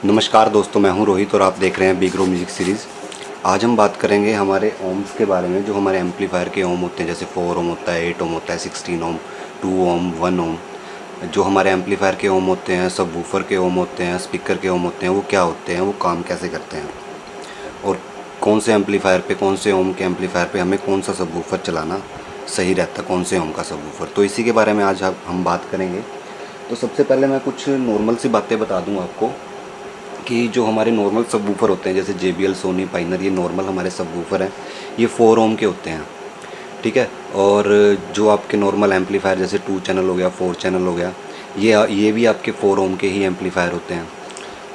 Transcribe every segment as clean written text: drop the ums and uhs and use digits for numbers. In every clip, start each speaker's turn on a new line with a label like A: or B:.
A: नमस्कार दोस्तों, मैं हूं रोहित और आप देख रहे हैं बिग ग्रो म्यूजिक सीरीज़। आज हम बात करेंगे हमारे ओम्स के बारे में। जो हमारे एम्पलीफायर के ओम होते हैं, जैसे 4 ओम होता है, 8 ओम होता है, 16 ओम, 2 ओम, 1 ओम। जो हमारे एम्पलीफायर के ओम होते हैं, सब वूफर के ओम होते हैं, स्पीकर के ओम होते हैं, वो क्या होते हैं, वो काम कैसे करते हैं, और कौन से एम्पलीफायर पे, कौन से ओम के एम्पलीफायर पे हमें कौन सा सब वूफर चलाना सही रहता है, कौन से ओम का सब वूफर। तो इसी के बारे में आज हम बात करेंगे। तो सबसे पहले मैं कुछ नॉर्मल सी बातें बता दूँ आपको कि जो हमारे नॉर्मल सब वूफर होते हैं, जैसे JBL, सोनी, पाइनर, ये नॉर्मल हमारे सब वूफर हैं, ये 4 ओम के होते हैं, ठीक है। और जो आपके नॉर्मल एम्पलीफायर जैसे 2 चैनल हो गया, 4 चैनल हो गया, ये भी आपके 4 ओम के ही एम्पलीफायर होते हैं।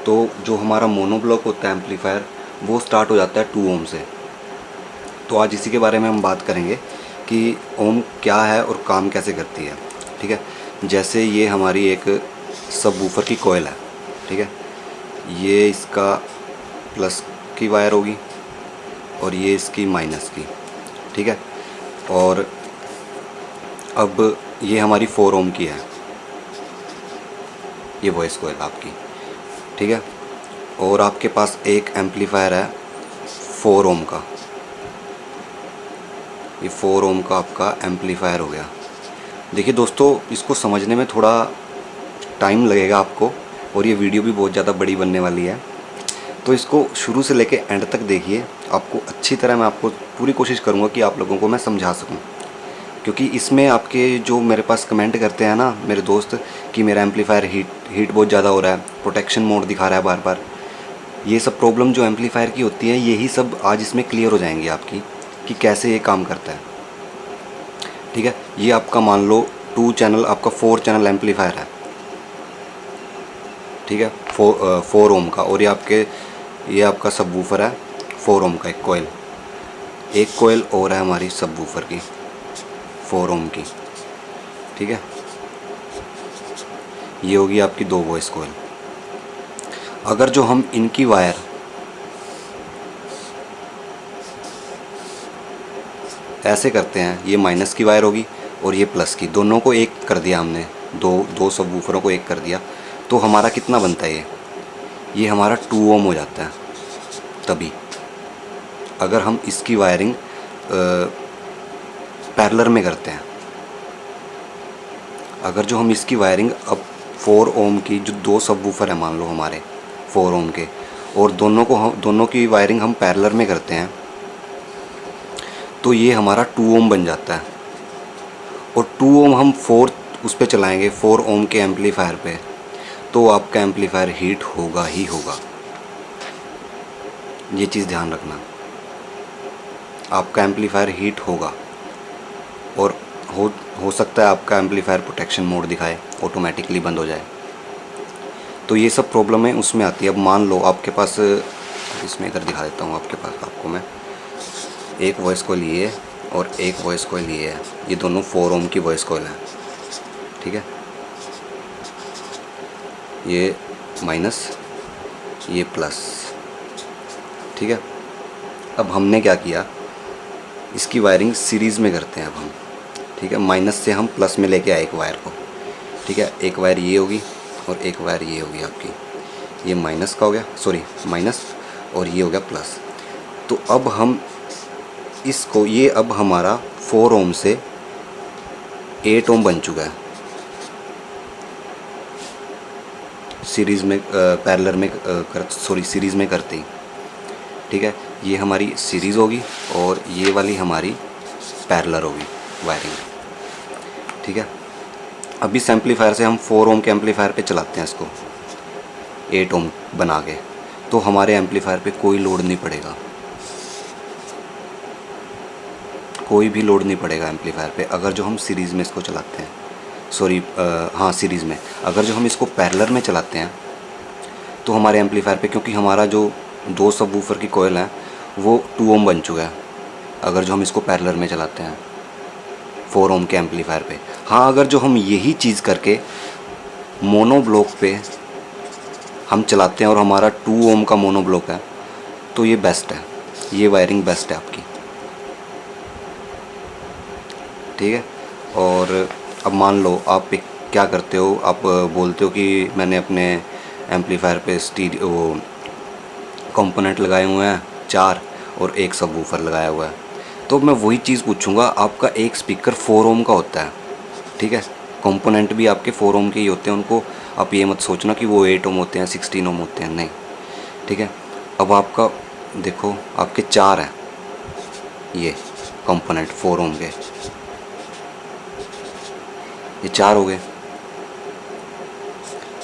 A: तो जो हमारा मोनोब्लॉक होता है एम्पलीफायर, वो स्टार्ट हो जाता है 2 ओम से। तो आज इसी के बारे में हम बात करेंगे कि ओम क्या है और काम कैसे करती है, ठीक है। जैसे ये हमारी एक सब वूफर की कॉइल है, ठीक है। ये इसका प्लस की वायर होगी और ये इसकी माइनस की, ठीक है। और अब ये हमारी 4 ओम की है, ये वॉइस कॉइल आपकी, ठीक है। और आपके पास एक एम्पलीफायर है 4 ओम का, ये 4 ओम का आपका एम्पलीफायर हो गया। देखिए दोस्तों, इसको समझने में थोड़ा टाइम लगेगा आपको, और ये वीडियो भी बहुत ज़्यादा बड़ी बनने वाली है। तो इसको शुरू से लेके एंड तक देखिए, आपको अच्छी तरह मैं आपको पूरी कोशिश करूँगा कि आप लोगों को मैं समझा सकूँ। क्योंकि इसमें आपके जो मेरे पास कमेंट करते हैं ना मेरे दोस्त, कि मेरा एम्पलीफायर हीट बहुत ज़्यादा हो रहा है, प्रोटेक्शन मोड दिखा रहा है बार बार, ये सब प्रॉब्लम जो एम्पलीफायर की होती है, यही सब आज इसमें क्लियर हो जाएंगी आपकी कि कैसे ये काम करता है, ठीक है। ये आपका मान लो 2 चैनल, आपका 4 चैनल एम्पलीफायर है, ठीक है, 4 ओम का। और ये आपका सब वूफर है 4 ओम का, एक कोयल और है हमारी सब वूफर की 4 ओम की, ठीक है। ये होगी आपकी 2 वॉइस कोयल। अगर जो हम इनकी वायर ऐसे करते हैं, ये माइनस की वायर होगी और ये प्लस की, दोनों को एक कर दिया हमने, दो सब वूफरों को एक कर दिया, तो हमारा कितना बनता है ये हमारा 2 ओम हो जाता है। तभी अगर हम इसकी वायरिंग पैरेलल में करते हैं, अगर जो हम इसकी वायरिंग अब 4 ओम की, जो 2 सब वूफर है मान लो हमारे 4 ओम के, और दोनों की वायरिंग हम पैरेलल में करते हैं, तो ये हमारा 2 ओम बन जाता है। और 2 ओम हम 4 उस पे चलाएंगे, 4 ओम के एम्पलीफायर पे, तो आपका एम्पलीफायर हीट होगा ही होगा। ये चीज़ ध्यान रखना, आपका एम्पलीफायर हीट होगा। और हो सकता है आपका एम्पलीफायर प्रोटेक्शन मोड दिखाए, ऑटोमेटिकली बंद हो जाए। तो ये सब प्रॉब्लम है उसमें आती है। अब मान लो आपके पास, इसमें इधर दिखा देता हूँ आपको मैं, एक वॉइस कॉइल ये है और एक वॉइस कॉइल ये है, ये दोनों 4 ओम की वॉइस कॉइल है, ठीक है। ये माइनस, ये प्लस, ठीक है। अब हमने क्या किया, इसकी वायरिंग सीरीज़ में करते हैं अब हम, ठीक है। माइनस से हम प्लस में लेके आए एक वायर को, ठीक है। एक वायर ये होगी और एक वायर ये होगी आपकी, ये माइनस का हो गया, सॉरी माइनस, और ये हो गया प्लस। तो अब हम इसको, ये अब हमारा 4 ओम से 8 ओम बन चुका है, सीरीज़ में पैरेलल में सीरीज़ में करते ही, ठीक है। ये हमारी सीरीज़ होगी और ये वाली हमारी पैरेलल होगी वायरिंग, ठीक है। अब इस एम्पलीफायर से हम 4 ओम के एम्पलीफायर पे चलाते हैं इसको 8 ओम बना के, तो हमारे एम्पलीफायर पे कोई लोड नहीं पड़ेगा, कोई भी लोड नहीं पड़ेगा एम्पलीफायर पे। अगर जो हम सीरीज़ में इसको चलाते हैं, हाँ सीरीज़ में, अगर जो हम इसको पैरेलल में चलाते हैं, तो हमारे एम्पलीफायर पे, क्योंकि हमारा जो 2 सब वूफर की कॉइल है वो 2 ओम बन चुका है, अगर जो हम इसको पैरेलल में चलाते हैं 4 ओम के एम्पलीफायर पे। हाँ, अगर जो हम यही चीज़ करके मोनो ब्लॉक पे हम चलाते हैं और हमारा 2 ओम का मोनो ब्लॉक है, तो ये बेस्ट है, ये वायरिंग बेस्ट है आपकी, ठीक है। और अब मान लो आप क्या करते हो, आप बोलते हो कि मैंने अपने एम्पलीफायर पे स्टीरियो वो कंपोनेंट लगाए हुए हैं 4 और एक सबवूफर लगाया हुआ है। तो मैं वही चीज़ पूछूंगा, आपका एक स्पीकर 4 ओम का होता है, ठीक है, कंपोनेंट भी आपके 4 ओम के ही होते हैं, उनको आप ये मत सोचना कि वो 8 ओम होते हैं 16 ओम होते हैं, नहीं, ठीक है। अब आपका देखो आपके 4 हैं ये कंपोनेंट 4 ओम के, ये 4 हो गए,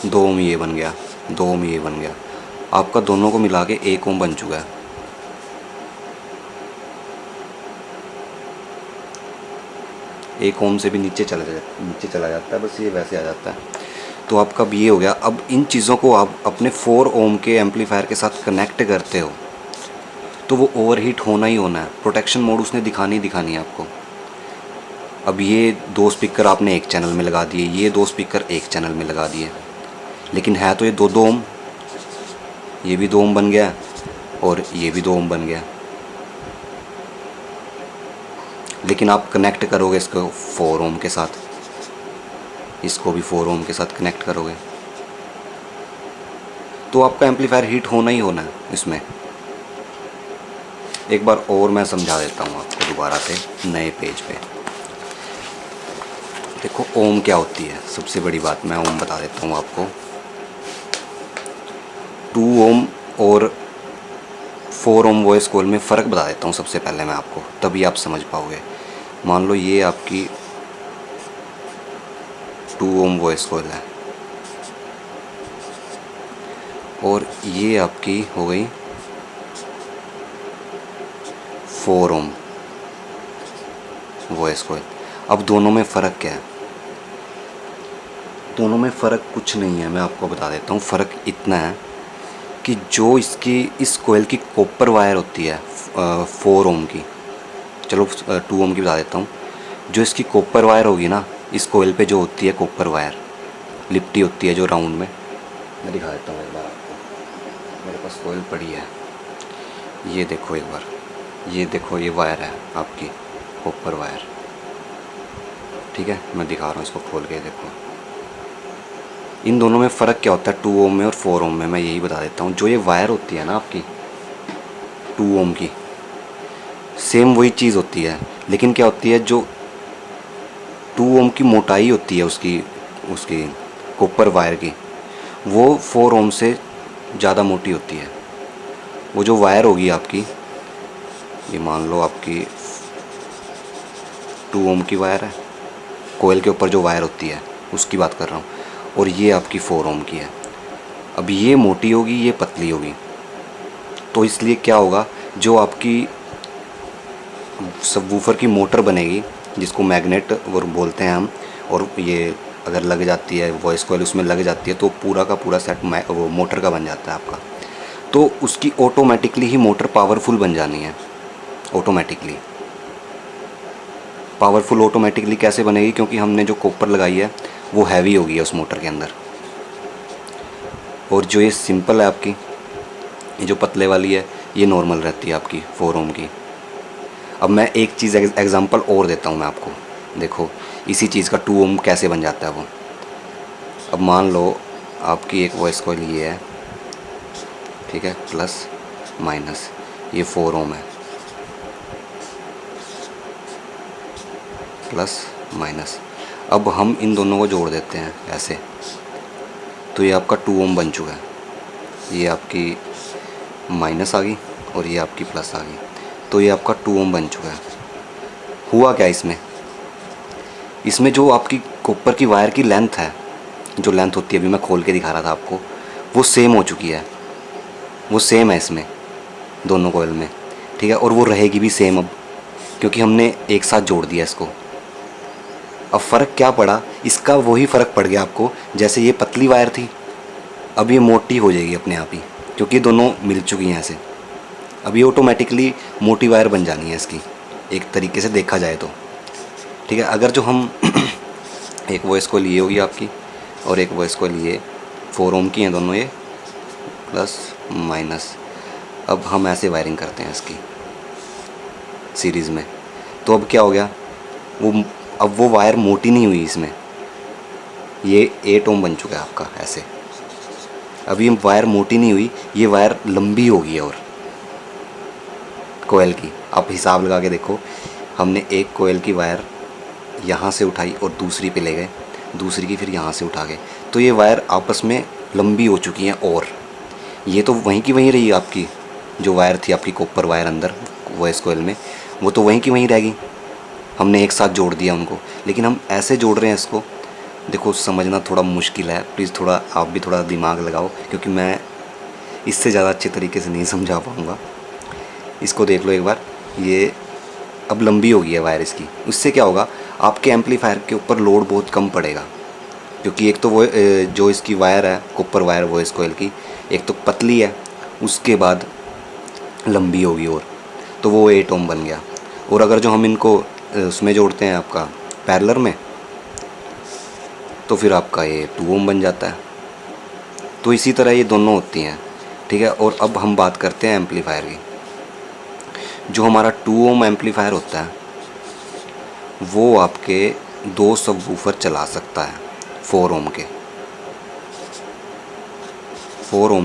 A: 2 ओम ये बन गया, 2 ओम ये बन गया, आपका दोनों को मिला के 1 ओम बन चुका है। एक ओम से भी नीचे चला जाता है, बस ये वैसे आ जाता है। तो आपका भी ये हो गया। अब इन चीज़ों को आप अपने 4 ओम के एम्पलीफायर के साथ कनेक्ट करते हो तो वो ओवरहीट होना ही होना है, प्रोटेक्शन मोड उसने दिखानी ही दिखानी है आपको। अब ये 2 स्पीकर आपने एक चैनल में लगा दिए, ये 2 स्पीकर एक चैनल में लगा दिए, लेकिन है तो ये 2 ओम, ये भी 2 ओम बन गया और ये भी 2 ओम बन गया, लेकिन आप कनेक्ट करोगे इसको 4 ओम के साथ, इसको भी 4 ओम के साथ कनेक्ट करोगे तो आपका एम्पलीफायर हीट होना ही होना है इसमें। एक बार और मैं समझा देता हूँ आपको दोबारा से नए पेज पे। देखो ओम क्या होती है, सबसे बड़ी बात मैं ओम बता देता हूँ आपको। 2 ओम और 4 ओम वॉइस कॉइल में फ़र्क बता देता हूँ सबसे पहले मैं आपको, तभी आप समझ पाओगे। मान लो ये आपकी 2 ओम वॉइस कॉइल है और ये आपकी हो गई 4 ओम वॉइस कॉइल। अब दोनों में फ़र्क क्या है? दोनों में फ़र्क कुछ नहीं है, मैं आपको बता देता हूँ। फ़र्क इतना है कि जो इस कोयल की कॉपर वायर होती है 4 ओम की, चलो 2 ओम की बता देता हूँ। जो इसकी कॉपर वायर होगी ना, इस कोयल पे जो होती है कॉपर वायर लिपटी होती है जो राउंड में, मैं दिखा देता हूँ एक बार आपको। मेरे पास कोयल पड़ी है, ये देखो एक बार, ये देखो ये वायर है आपकी कॉपर वायर, ठीक है। मैं दिखा रहा हूँ इसको खोल के, देखो इन दोनों में फ़र्क क्या होता है 2 ओम में और 4 ओम में, मैं यही बता देता हूँ। जो ये वायर होती है ना आपकी 2 ओम की, सेम वही चीज़ होती है, लेकिन क्या होती है, जो 2 ओम की मोटाई होती है उसकी कॉपर वायर की, वो 4 ओम से ज़्यादा मोटी होती है। वो जो वायर होगी आपकी, ये मान लो आपकी 2 ओम की वायर है, कोयल के ऊपर जो वायर होती है उसकी बात कर रहा हूँ, और ये आपकी 4 ओम की है। अब ये मोटी होगी, ये पतली होगी, तो इसलिए क्या होगा, जो आपकी सबवूफर की मोटर बनेगी, जिसको मैग्नेट वो बोलते हैं हम, और ये अगर लग जाती है वॉइस कॉइल उसमें लग जाती है तो पूरा का पूरा सेट वो मोटर का बन जाता है आपका। तो उसकी ऑटोमेटिकली ही मोटर पावरफुल बन जानी है। ऑटोमेटिकली पावरफुल ऑटोमेटिकली कैसे बनेगी? क्योंकि हमने जो कॉपर लगाई है वो हैवी होगी है उस मोटर के अंदर। और जो ये सिंपल है आपकी, ये जो पतले वाली है, ये नॉर्मल रहती है आपकी 4 ओम की। अब मैं एक चीज़ एग्जांपल और देता हूँ मैं आपको, देखो इसी चीज़ का 2 ओम कैसे बन जाता है वो। अब मान लो आपकी एक वॉइस कॉइल ये है, ठीक है, प्लस माइनस, ये 4 ओम है, प्लस माइनस। अब हम इन दोनों को जोड़ देते हैं ऐसे, तो ये आपका 2 ओम बन चुका है। ये आपकी माइनस आ गई और ये आपकी प्लस आ गई, तो ये आपका 2 ओम बन चुका है। हुआ क्या इसमें? इसमें जो आपकी कॉपर की वायर की लेंथ है, जो लेंथ होती है, अभी मैं खोल के दिखा रहा था आपको, वो सेम हो चुकी है, वो सेम है इसमें दोनों कॉइल में, ठीक है। और वो रहेगी भी सेम अब, क्योंकि हमने एक साथ जोड़ दिया इसको। अब फ़र्क क्या पड़ा? इसका वही फ़र्क पड़ गया आपको, जैसे ये पतली वायर थी, अब ये मोटी हो जाएगी अपने आप ही, क्योंकि ये दोनों मिल चुकी हैं ऐसे। अब ये ऑटोमेटिकली मोटी वायर बन जानी है इसकी, एक तरीके से देखा जाए तो, ठीक है। अगर जो हम एक वॉइस कॉइल ये होगी आपकी और एक वॉइस कॉइल ये 4 ओम की हैं दोनों, ये प्लस माइनस। अब हम ऐसे वायरिंग करते हैं इसकी सीरीज़ में, तो अब क्या हो गया, अब वो वायर मोटी नहीं हुई इसमें, ये 8 ओम बन चुका है आपका ऐसे, अभी ये वायर मोटी नहीं हुई, ये वायर लंबी हो गई है। और कोयल की आप हिसाब लगा के देखो, हमने एक कोयल की वायर यहाँ से उठाई और दूसरी पे ले गए, दूसरी की फिर यहाँ से उठा गए, तो ये वायर आपस में लंबी हो चुकी हैं। और ये तो वहीं की वहीं रही, आपकी जो वायर थी आपकी कॉपर वायर अंदर वॉइस कोयल में, वो तो वहीं की वहीं रहेगी। हमने एक साथ जोड़ दिया उनको, लेकिन हम ऐसे जोड़ रहे हैं इसको। देखो समझना थोड़ा मुश्किल है, प्लीज़ थोड़ा आप भी थोड़ा दिमाग लगाओ, क्योंकि मैं इससे ज़्यादा अच्छे तरीके से नहीं समझा पाऊँगा। इसको देख लो एक बार, ये अब लंबी हो गई है वायर इसकी। उससे क्या होगा, आपके एम्पलीफायर के ऊपर लोड बहुत कम पड़ेगा, क्योंकि एक तो वो जो इसकी वायर है कॉपर वायर वॉइस कोयल की, एक तो पतली है, उसके बाद लंबी होगी, और तो वो 8 ओम बन गया। और अगर जो हम इनको उसमें जोड़ते हैं आपका पैरेलल में, तो फिर आपका ये 2 ओम बन जाता है। तो इसी तरह ये दोनों होती हैं, ठीक है। और अब हम बात करते हैं एम्पलीफायर की। जो हमारा 2 ओम एम्पलीफायर होता है वो आपके 2 सबवूफर चला सकता है। 4 ओम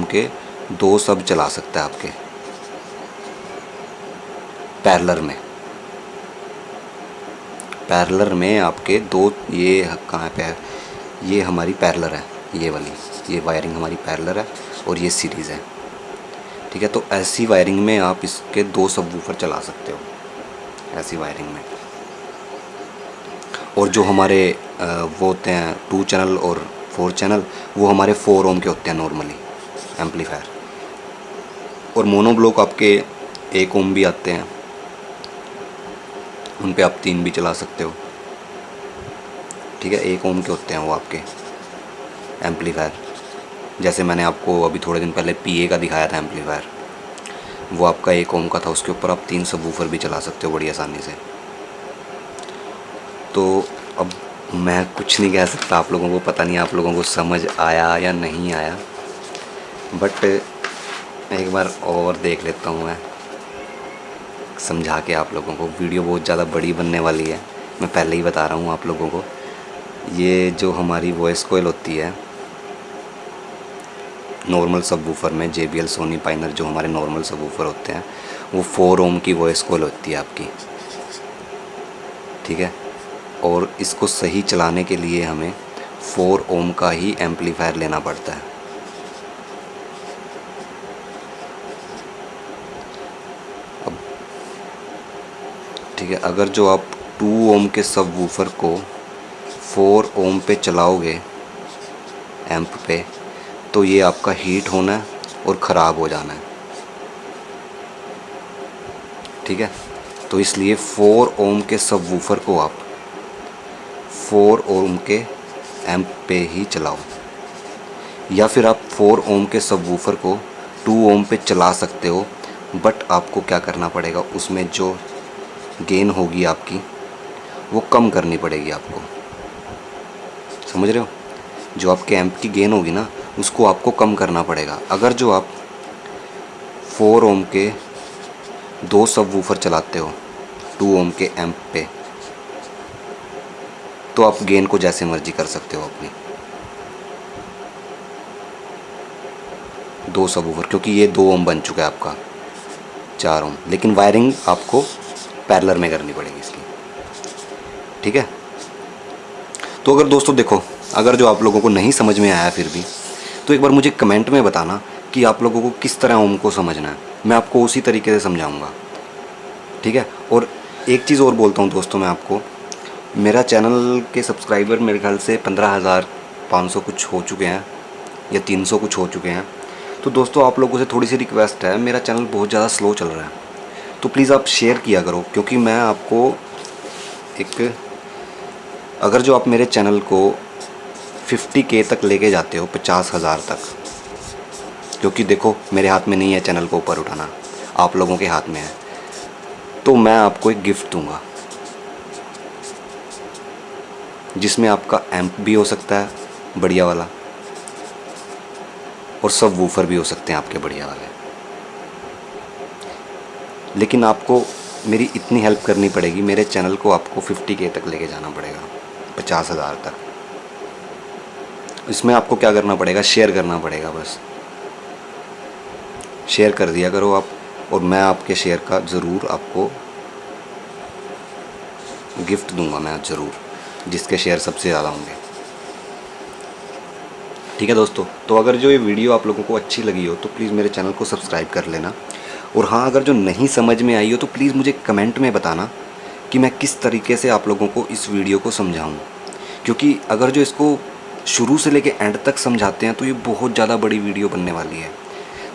A: के 2 सब चला सकता है आपके पैरेलल में आपके 2, ये कहाँ पे है, ये हमारी पैरेलल है, ये वाली, ये वायरिंग हमारी पैरेलल है और ये सीरीज़ है, ठीक है। तो ऐसी वायरिंग में आप इसके 2 सबवूफर चला सकते हो, ऐसी वायरिंग में। और जो हमारे वो होते हैं 2 चैनल और 4 चैनल, वो हमारे 4 ओम के होते हैं नॉर्मली एम्पलीफायर। और मोनो ब्लॉक आपके 1 ओम भी आते हैं, उन पे आप 3 भी चला सकते हो, ठीक है। 1 ओम के होते हैं वो आपके एम्पलीफायर। जैसे मैंने आपको अभी थोड़े दिन पहले पीए का दिखाया था एम्पलीफायर, वो आपका 1 ओम का था, उसके ऊपर आप 3 सबवूफर भी चला सकते हो बड़ी आसानी से। तो अब मैं कुछ नहीं कह सकता आप लोगों को, पता नहीं आप लोगों को समझ आया या नहीं आया, बट एक बार और देख लेता हूँ मैं समझा के आप लोगों को। वीडियो बहुत ज़्यादा बड़ी बनने वाली है, मैं पहले ही बता रहा हूँ आप लोगों को। ये जो हमारी वॉइस कोयल होती है नॉर्मल सबवूफर में, JBL सोनी पाइनर जो हमारे नॉर्मल सबवूफर होते हैं, वो 4 ओम की वॉइस कोयल होती है आपकी, ठीक है। और इसको सही चलाने के लिए हमें 4 ओम का ही एम्पलीफायर लेना पड़ता है। अब ठीक है, अगर जो आप 2 ओम के सबवूफर को 4 ओम पे चलाओगे एम्प पे, तो ये आपका हीट होना है और ख़राब हो जाना है, ठीक है। तो इसलिए 4 ओम के सबवूफर को आप 4 ओम के एम्प पे ही चलाओ, या फिर आप 4 ओम के सबवूफर को 2 ओम पे चला सकते हो, बट आपको क्या करना पड़ेगा, उसमें जो गेन होगी आपकी वो कम करनी पड़ेगी आपको, समझ रहे हो। जो आपके एम्प की गेन होगी ना, उसको आपको कम करना पड़ेगा। अगर जो आप 4 ओम के 2 सबवूफर चलाते हो 2 ओम के एम्प पे, तो आप गेन को जैसे मर्जी कर सकते हो अपनी 2 सबवूफर, क्योंकि ये 2 ओम बन चुका है आपका 4 ओम, लेकिन वायरिंग आपको पैरेलल में करनी पड़ेगी इसकी, ठीक है। तो अगर दोस्तों देखो, अगर जो आप लोगों को नहीं समझ में आया फिर भी, तो एक बार मुझे कमेंट में बताना कि आप लोगों को किस तरह ओम को समझना है, मैं आपको उसी तरीके से समझाऊंगा, ठीक है। और एक चीज़ और बोलता हूँ दोस्तों मैं आपको, मेरा चैनल के सब्सक्राइबर मेरे ख्याल से 15,500 कुछ हो चुके हैं या 300 कुछ हो चुके हैं। तो दोस्तों आप लोगों से थोड़ी सी रिक्वेस्ट है, मेरा चैनल बहुत ज़्यादा स्लो चल रहा है, तो प्लीज़ आप शेयर किया करो, क्योंकि मैं आपको एक, अगर जो आप मेरे चैनल को 50K तक लेके जाते हो, 50,000 तक, क्योंकि देखो मेरे हाथ में नहीं है चैनल को ऊपर उठाना, आप लोगों के हाथ में है, तो मैं आपको एक गिफ्ट दूंगा जिसमें आपका एम्प भी हो सकता है बढ़िया वाला, और सब वूफर भी हो सकते हैं आपके बढ़िया वाले। लेकिन आपको मेरी इतनी हेल्प करनी पड़ेगी, मेरे चैनल को आपको 50K तक लेके जाना पड़ेगा, 50,000 तक। इसमें आपको क्या करना पड़ेगा, शेयर करना पड़ेगा बस। शेयर कर दिया करो आप, और मैं आपके शेयर का ज़रूर आपको गिफ्ट दूंगा, मैं ज़रूर, जिसके शेयर सबसे ज़्यादा होंगे। ठीक है दोस्तों, तो अगर जो ये वीडियो आप लोगों को अच्छी लगी हो तो प्लीज़ मेरे चैनल को सब्सक्राइब कर लेना। और हाँ, अगर जो नहीं समझ में आई हो तो प्लीज़ मुझे कमेंट में बताना कि मैं किस तरीके से आप लोगों को इस वीडियो को समझाऊँ, क्योंकि अगर जो इसको शुरू से लेके एंड तक समझाते हैं तो ये बहुत ज़्यादा बड़ी वीडियो बनने वाली है।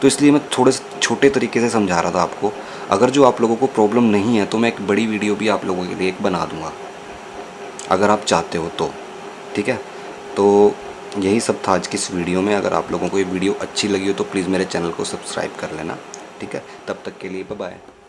A: तो इसलिए मैं थोड़े छोटे तरीके से समझा रहा था आपको। अगर जो आप लोगों को प्रॉब्लम नहीं है तो मैं एक बड़ी वीडियो भी आप लोगों के लिए एक बना दूँगा, अगर आप चाहते हो तो। ठीक है, तो यही सब था आज की इस वीडियो में। अगर आप लोगों को ये वीडियो अच्छी लगी हो तो प्लीज़ मेरे चैनल को सब्सक्राइब कर लेना। ठीक है, तब तक के लिए बाय बाय।